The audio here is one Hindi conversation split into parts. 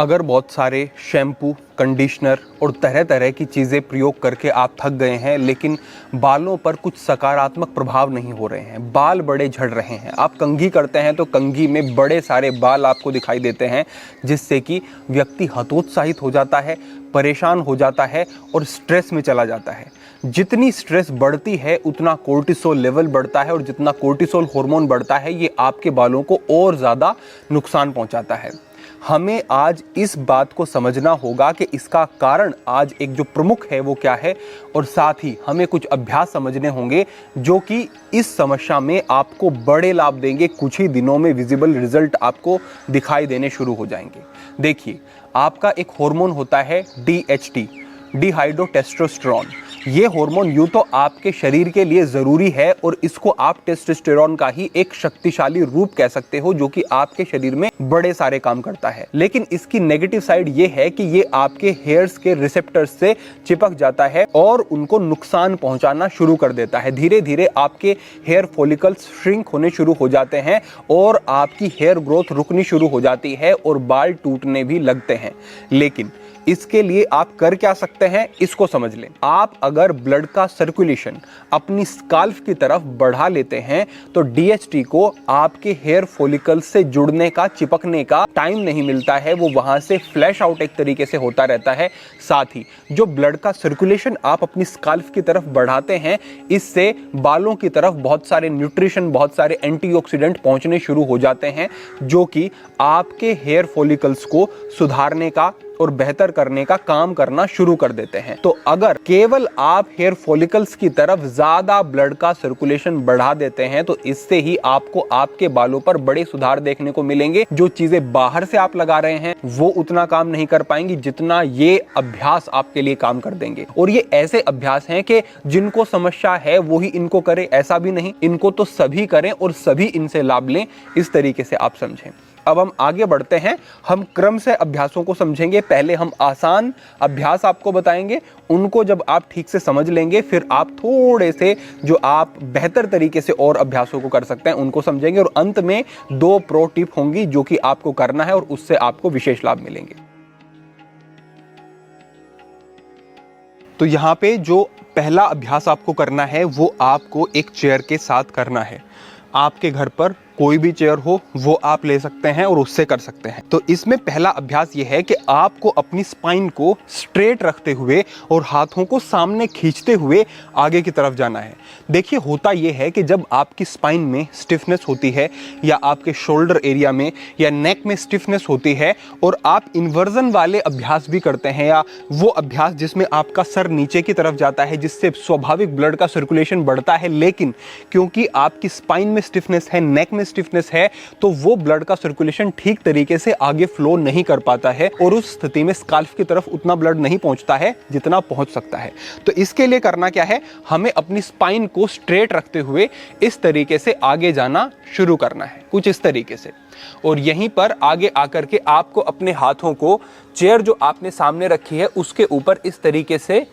अगर बहुत सारे शैम्पू, कंडीशनर और तरह तरह की चीज़ें प्रयोग करके आप थक गए हैं, लेकिन बालों पर कुछ सकारात्मक प्रभाव नहीं हो रहे हैं, बाल बड़े झड़ रहे हैं, आप कंघी करते हैं तो कंघी में बड़े सारे बाल आपको दिखाई देते हैं, जिससे कि व्यक्ति हतोत्साहित हो जाता है, परेशान हो जाता है और स्ट्रेस में चला जाता है। जितनी स्ट्रेस बढ़ती है उतना कोर्टिसोल लेवल बढ़ता है और जितना कोर्टिसोल हार्मोन बढ़ता है ये आपके बालों को और ज़्यादा नुकसान पहुंचाता है। हमें आज इस बात को समझना होगा कि इसका कारण आज एक जो प्रमुख है वो क्या है, और साथ ही हमें कुछ अभ्यास समझने होंगे जो कि इस समस्या में आपको बड़े लाभ देंगे। कुछ ही दिनों में विजिबल रिजल्ट आपको दिखाई देने शुरू हो जाएंगे। देखिए, आपका एक हार्मोन होता है DHT, डिहाइड्रोटेस्टोस्टेरोन। ये हार्मोन यूं तो आपके शरीर के लिए ज़रूरी है और इसको आप टेस्टोस्टेरोन का ही एक शक्तिशाली रूप कह सकते हो, जो कि आपके शरीर में बड़े सारे काम करता है। लेकिन इसकी नेगेटिव साइड ये है कि ये आपके हेयर्स के रिसेप्टर्स से चिपक जाता है और उनको नुकसान पहुंचाना शुरू कर देता है। धीरे धीरे आपके हेयर फॉलिकल्स श्रिंक होने शुरू हो जाते हैं और आपकी हेयर ग्रोथ रुकनी शुरू हो जाती है और बाल टूटने भी लगते हैं। लेकिन इसके लिए आप कर क्या सकते हैं, इसको समझ लें। आप अगर ब्लड का सर्कुलेशन अपनी स्काल्फ की तरफ बढ़ा लेते हैं तो DHT को आपके हेयर फॉलिकल से जुड़ने का, चिपकने का टाइम नहीं मिलता है, वो वहां से फ्लैश आउट एक तरीके से होता रहता है। साथ ही जो ब्लड का सर्कुलेशन आप अपनी स्काल्फ की तरफ बढ़ाते हैं, इससे बालों की तरफ बहुत सारे न्यूट्रिशन, बहुत सारे एंटीऑक्सीडेंट पहुंचने शुरू हो जाते हैं, जो कि आपके हेयर फॉलिकल्स को सुधारने का और बेहतर करने का काम करना शुरू कर देते हैं। तो अगर केवल आप हेयर फॉलिकल्स की तरफ ज्यादा ब्लड का सर्कुलेशन बढ़ा देते हैं तो इससे ही आपको आपके बालों पर बड़े सुधार देखने को मिलेंगे। जो चीजें बाहर से आप लगा रहे हैं वो उतना काम नहीं कर पाएंगी जितना ये अभ्यास आपके लिए काम कर देंगे। और ये ऐसे अभ्यास हैं कि जिनको समस्या है वो ही इनको करें, ऐसा भी नहीं, इनको तो सभी करें और सभी इनसे लाभ लें। इस तरीके से आप समझें। अब हम आगे बढ़ते हैं, हम क्रम से अभ्यासों को समझेंगे। पहले हम आसान अभ्यास आपको बताएंगे, उनको जब आप ठीक से समझ लेंगे फिर आप थोड़े से जो आप बेहतर तरीके से और अभ्यासों को कर सकते हैं उनको समझेंगे। और अंत में 2 प्रो टिप होंगी जो कि आपको करना है और उससे आपको विशेष लाभ मिलेंगे। तो यहाँ पे जो पहला अभ्यास आपको करना है वो आपको एक चेयर के साथ करना है। आपके घर पर कोई भी चेयर हो वो आप ले सकते हैं और उससे कर सकते हैं। तो इसमें पहला अभ्यास ये है कि आपको अपनी स्पाइन को स्ट्रेट रखते हुए और हाथों को सामने खींचते हुए आगे की तरफ जाना है। देखिए, होता ये है कि जब आपकी स्पाइन में स्टिफनेस होती है या आपके शोल्डर एरिया में या नेक में स्टिफनेस होती है और आप इन्वर्जन वाले अभ्यास भी करते हैं, या वो अभ्यास जिसमें आपका सर नीचे की तरफ जाता है जिससे स्वाभाविक ब्लड का सर्कुलेशन बढ़ता है, लेकिन क्योंकि आपकी स्पाइन में स्टिफनेस है, नेक में स्टिफनेस है, तो वो ब्लड का सर्कुलेशन ठीक तरीके से आगे फ्लो नहीं कर पाता है और उस स्थिति में स्काल्फ की तरफ उतना ब्लड नहीं पहुंचता है जितना पहुंच सकता है। तो इसके लिए करना क्या है, हमें अपनी स्पाइन को स्ट्रेट रखते हुए इस तरीके से आगे जाना शुरू करना है, कुछ इस तरीके से। और यहीं पर आगे आकर के आपको अपने हाथों को चेयर जो आपने सामने रखी है उसके ऊपर इस तरीके से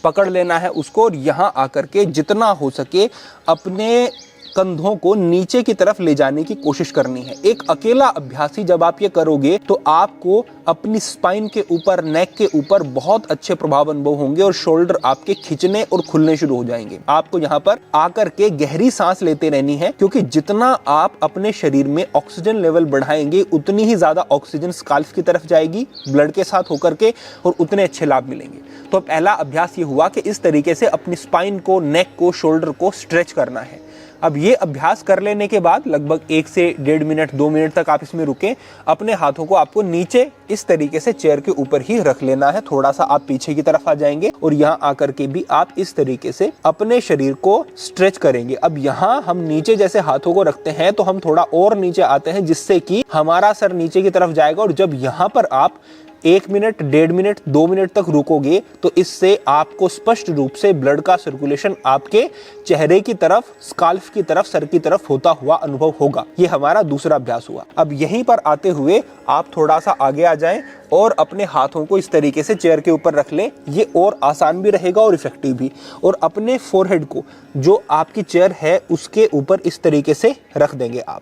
पकड़ लेना है उसको, और यहां आकर के जितना हो सके अपने कंधों को नीचे की तरफ ले जाने की कोशिश करनी है। एक अकेला अभ्यासी जब आप ये करोगे तो आपको अपनी स्पाइन के ऊपर, नेक के ऊपर बहुत अच्छे प्रभाव अनुभव होंगे और शोल्डर आपके खिंचने और खुलने शुरू हो जाएंगे। आपको यहाँ पर आकर के गहरी सांस लेते रहनी है, क्योंकि जितना आप अपने शरीर में ऑक्सीजन लेवल बढ़ाएंगे उतनी ही ज्यादा ऑक्सीजन स्काल्फ की तरफ जाएगी ब्लड के साथ होकर के, और उतने अच्छे लाभ मिलेंगे। तो पहला अभ्यास ये हुआ कि इस तरीके से अपनी स्पाइन को, नेक को, शोल्डर को स्ट्रेच करना है। अब ये अभ्यास कर लेने के बाद लगभग 1 से 1.5 मिनट, 2 मिनट तक आप इसमें रुकें। अपने हाथों को आपको नीचे इस तरीके से चेयर के ऊपर ही रख लेना है। थोड़ा सा आप पीछे की तरफ आ जाएंगे और यहाँ आकर के भी आप इस तरीके से अपने शरीर को स्ट्रेच करेंगे। अब यहाँ हम नीचे जैसे हाथों को रखते हैं तो हम थोड़ा और नीचे आते हैं, जिससे कि हमारा सर नीचे की तरफ जाएगा। और जब यहाँ पर आप 1 मिनट, 1.5 मिनट, 2 मिनट तक रुकोगे तो इससे आपको स्पष्ट रूप से ब्लड का सर्कुलेशन आपके चेहरे की तरफ, स्काल्फ की तरफ, सर की तरफ होता हुआ अनुभव होगा। ये हमारा दूसरा अभ्यास हुआ। अब यहीं पर आते हुए आप थोड़ा सा आगे आ जाएं और अपने हाथों को इस तरीके से चेयर के ऊपर रख लें। ये और आसान भी रहेगा और इफेक्टिव भी। और अपने फोरहेड को, जो आपकी चेयर है उसके ऊपर इस तरीके से रख देंगे आप।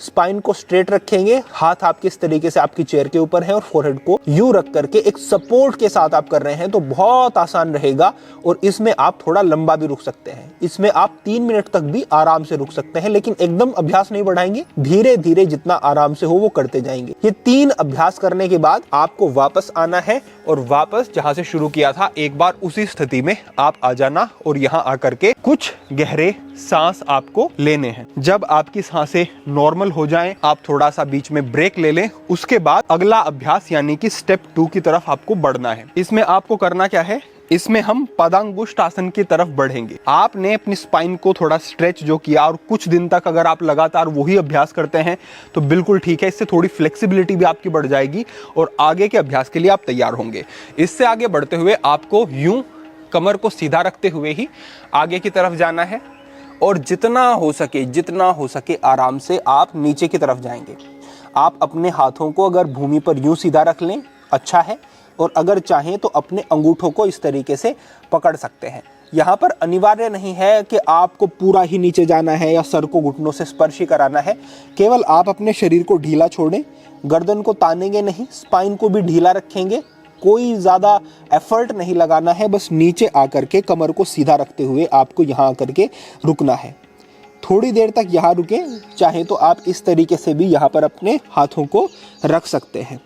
स्पाइन को स्ट्रेट रखेंगे, हाथ आपके इस तरीके से आपकी चेयर के ऊपर है और फोरहेड को यूं रख करके एक सपोर्ट के साथ आप कर रहे हैं तो बहुत आसान रहेगा। और इसमें आप थोड़ा लंबा भी रुक सकते हैं, इसमें आप 3 मिनट तक भी आराम से रुक सकते हैं, लेकिन एकदम अभ्यास नहीं बढ़ाएंगे, धीरे धीरे जितना आराम से हो वो करते जाएंगे। ये 3 अभ्यास करने के बाद आपको वापस आना है और वापस जहां से शुरू किया था एक बार उसी स्थिति में आप आ जाना और यहाँ आकर के कुछ गहरे सांस आपको लेने हैं। जब आपकी सांसें नॉर्मल हो जाएं, आप थोड़ा सा बीच में ब्रेक ले लें। उसके बाद अगला अभ्यास यानी कि स्टेप 2 की तरफ आपको बढ़ना है। इसमें आपको करना क्या है, इसमें हम पदांगुष्ठ आसन की तरफ बढ़ेंगे। आपने अपनी स्पाइन को थोड़ा स्ट्रेच जो किया और कुछ दिन तक अगर आप लगातार वही अभ्यास करते हैं तो बिल्कुल ठीक है, इससे थोड़ी फ्लेक्सिबिलिटी भी आपकी बढ़ जाएगी और आगे के अभ्यास के लिए आप तैयार होंगे। इससे आगे बढ़ते हुए आपको यूं कमर को सीधा रखते हुए ही आगे की तरफ जाना है और जितना हो सके आराम से आप नीचे की तरफ जाएंगे। आप अपने हाथों को अगर भूमि पर यूं सीधा रख लें अच्छा है, और अगर चाहें तो अपने अंगूठों को इस तरीके से पकड़ सकते हैं। यहाँ पर अनिवार्य नहीं है कि आपको पूरा ही नीचे जाना है या सर को घुटनों से स्पर्श ही कराना है, केवल आप अपने शरीर को ढीला छोड़ें, गर्दन को तानेंगे नहीं, स्पाइन को भी ढीला रखेंगे, कोई ज़्यादा एफर्ट नहीं लगाना है, बस नीचे आकर के कमर को सीधा रखते हुए आपको यहाँ आकर के रुकना है। थोड़ी देर तक यहाँ रुकें, चाहे तो आप इस तरीके से भी यहाँ पर अपने हाथों को रख सकते हैं।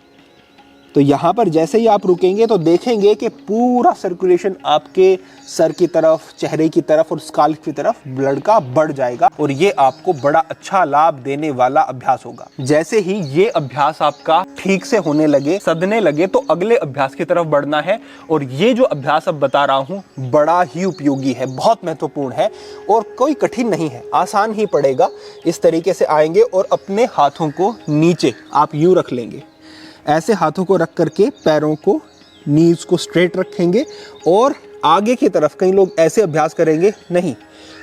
तो यहाँ पर जैसे ही आप रुकेंगे तो देखेंगे कि पूरा सर्कुलेशन आपके सर की तरफ, चेहरे की तरफ और स्काल्प की तरफ ब्लड का बढ़ जाएगा और ये आपको बड़ा अच्छा लाभ देने वाला अभ्यास होगा। जैसे ही ये अभ्यास आपका ठीक से होने लगे, सधने लगे, तो अगले अभ्यास की तरफ बढ़ना है। और ये जो अभ्यास अब बता रहा हूँ बड़ा ही उपयोगी है, बहुत महत्वपूर्ण है और कोई कठिन नहीं है, आसान ही पड़ेगा। इस तरीके से आएंगे और अपने हाथों को नीचे आप यूं रख लेंगे, ऐसे हाथों को रख करके पैरों को, नीज को स्ट्रेट रखेंगे और आगे की तरफ। कई लोग ऐसे अभ्यास करेंगे, नहीं,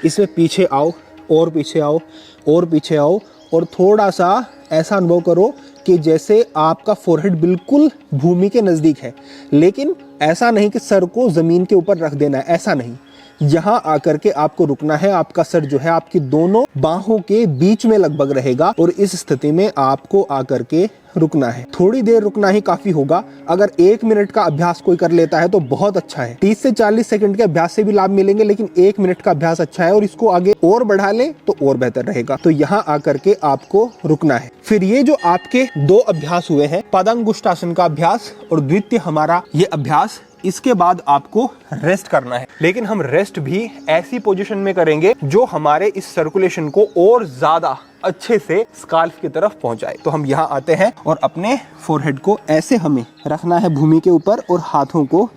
इसमें पीछे आओ और पीछे आओ और पीछे आओ और थोड़ा सा ऐसा अनुभव करो कि जैसे आपका फोरहेड बिल्कुल भूमि के नज़दीक है, लेकिन ऐसा नहीं कि सर को ज़मीन के ऊपर रख देना है, ऐसा नहीं। यहाँ आकर के आपको रुकना है, आपका सर जो है आपकी दोनों बाहों के बीच में लगभग रहेगा और इस स्थिति में आपको आकर के रुकना है। थोड़ी देर रुकना ही काफी होगा। अगर 1 मिनट का अभ्यास कोई कर लेता है तो बहुत अच्छा है। 30 से 40 सेकंड के अभ्यास से भी लाभ मिलेंगे, लेकिन 1 मिनट का अभ्यास अच्छा है और इसको आगे और बढ़ा लें तो और बेहतर रहेगा। तो यहाँ आकर के आपको रुकना है। फिर ये जो आपके 2 अभ्यास हुए हैं, पदांगुष्ठासन का अभ्यास और द्वितीय हमारा ये अभ्यास, इसके बाद आपको रेस्ट करना है। लेकिन हम रेस्ट भी ऐसी पोजीशन में करेंगे जो हमारे इस सर्कुलेशन को और ज्यादा अच्छे से स्काल्प की तरफ पहुंचाए। तो हम यहाँ आते हैं और अपने फोरहेड को ऐसे हमें रखना है भूमि के ऊपर और हाथों को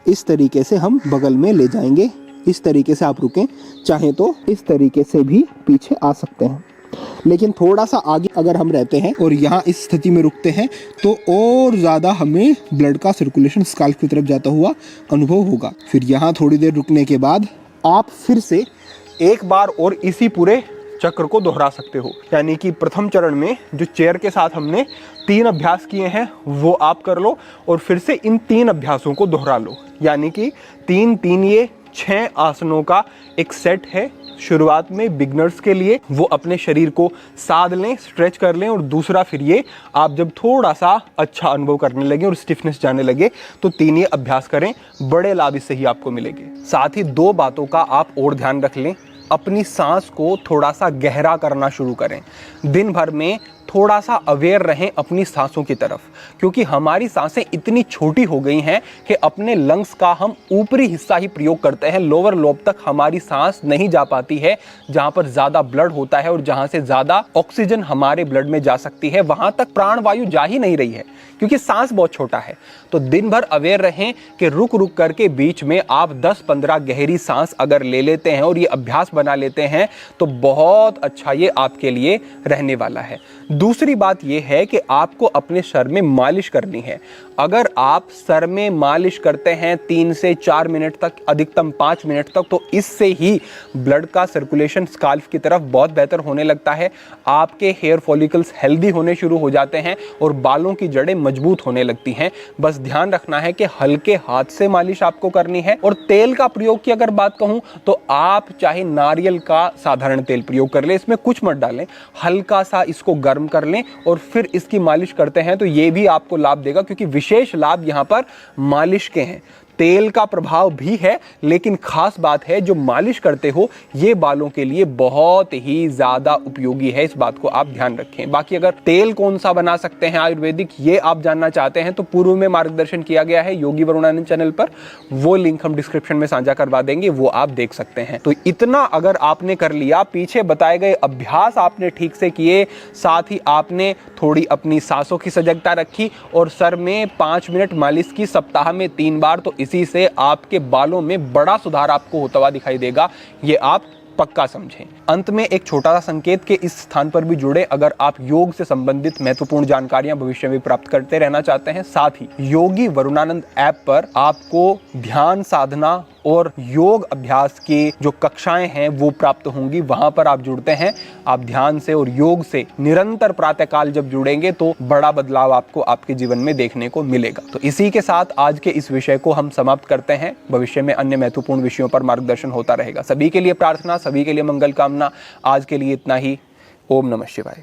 इस तरीके से हम बगल में ले जाएंगे। इस तरीके से आप रुकें, चाहे तो इस तरीके से भी पीछे आ सकते हैं, लेकिन थोड़ा सा आगे अगर हम रहते हैं और यहाँ इस स्थिति में रुकते हैं तो और ज़्यादा हमें ब्लड का सर्कुलेशन स्काल्प की तरफ जाता हुआ अनुभव होगा। फिर यहाँ थोड़ी देर रुकने के बाद आप फिर से एक बार और इसी पूरे चक्र को दोहरा सकते हो। यानी कि प्रथम चरण में जो चेयर के साथ हमने 3 अभ्यास किए हैं वो आप कर लो और फिर से इन 3 अभ्यासों को दोहरा लो। यानी कि 3-3 ये 6 आसनों का एक सेट है। शुरुआत में बिगनर्स के लिए वो अपने शरीर को साध लें, स्ट्रेच कर लें, और दूसरा फिर ये आप जब थोड़ा सा अच्छा अनुभव करने लगे और स्टिफनेस जाने लगे तो 3 ये अभ्यास करें, बड़े लाभ इससे ही आपको मिलेंगे। साथ ही 2 बातों का आप और ध्यान रख लें, अपनी सांस को थोड़ा सा गहरा करना शुरू करें। दिन भर में थोड़ा सा अवेयर रहें अपनी सांसों की तरफ, क्योंकि हमारी सांसें इतनी छोटी हो गई हैं कि अपने लंग्स का हम ऊपरी हिस्सा ही प्रयोग करते हैं। लोअर लोब तक हमारी सांस नहीं जा पाती है, जहां पर ज्यादा ब्लड होता है और जहां से ज्यादा ऑक्सीजन हमारे ब्लड में जा सकती है, वहां तक प्राणवायु जा ही नहीं रही है क्योंकि सांस बहुत छोटा है। तो दिन भर अवेयर रहें कि रुक रुक करके बीच में आप 10-15 गहरी सांस अगर ले लेते हैं और ये अभ्यास बना लेते हैं तो बहुत अच्छा ये आपके लिए रहने वाला है। दूसरी बात यह है कि आपको अपने सर में मालिश करनी है। अगर आप सर में मालिश करते हैं 3 से 4 मिनट तक, अधिकतम 5 मिनट तक, तो इससे ही ब्लड का सर्कुलेशन स्काल्फ की तरफ बहुत बेहतर होने लगता है। आपके हेयर फॉलिकल्स हेल्दी होने शुरू हो जाते हैं और बालों की जड़ें मजबूत होने लगती हैं। बस ध्यान रखना है कि हल्के हाथ से मालिश आपको करनी है। और तेल का प्रयोग की अगर बात कहूं तो आप चाहे नारियल का साधारण तेल प्रयोग कर ले, इसमें कुछ मत डालें, हल्का सा इसको गर्म कर लें और फिर इसकी मालिश करते हैं तो ये भी आपको लाभ देगा, क्योंकि विशेष लाभ यहां पर मालिश के हैं। तेल का प्रभाव भी है, लेकिन खास बात है जो मालिश करते हो ये बालों के लिए बहुत ही ज्यादा उपयोगी है। इस बात को आप ध्यान रखें। बाकी अगर तेल कौन सा बना सकते हैं आयुर्वेदिक, ये आप जानना चाहते हैं तो पूर्व में मार्गदर्शन किया गया है योगी वरुणानंद चैनल पर, वो लिंक हम डिस्क्रिप्शन में साझा करवा देंगे, वो आप देख सकते हैं। तो इतना अगर आपने कर लिया, पीछे बताए गए अभ्यास आपने ठीक से किए, साथ ही आपने थोड़ी अपनी सांसों की सजगता रखी और सर में 5 मिनट मालिश की सप्ताह में 3 बार, तो इसी से आपके बालों में बड़ा सुधार आपको होता हुआ दिखाई देगा। ये आप पक्का समझें। अंत में एक छोटा सा संकेत के इस स्थान पर भी जुड़े, अगर आप योग से संबंधित महत्वपूर्ण जानकारियां भविष्य में प्राप्त करते रहना चाहते हैं, साथ ही योगी वरुणानंद ऐप पर आपको ध्यान साधना और योग अभ्यास की जो कक्षाएं हैं वो प्राप्त होंगी। वहां पर आप जुड़ते हैं, आप ध्यान से और योग से निरंतर प्रातःकाल जब जुड़ेंगे तो बड़ा बदलाव आपको आपके जीवन में देखने को मिलेगा। तो इसी के साथ आज के इस विषय को हम समाप्त करते हैं। भविष्य में अन्य महत्वपूर्ण विषयों पर मार्गदर्शन होता रहेगा। सभी के लिए प्रार्थना, सभी के लिए मंगल कामना। आज के लिए इतना ही। ओम नमः शिवाय।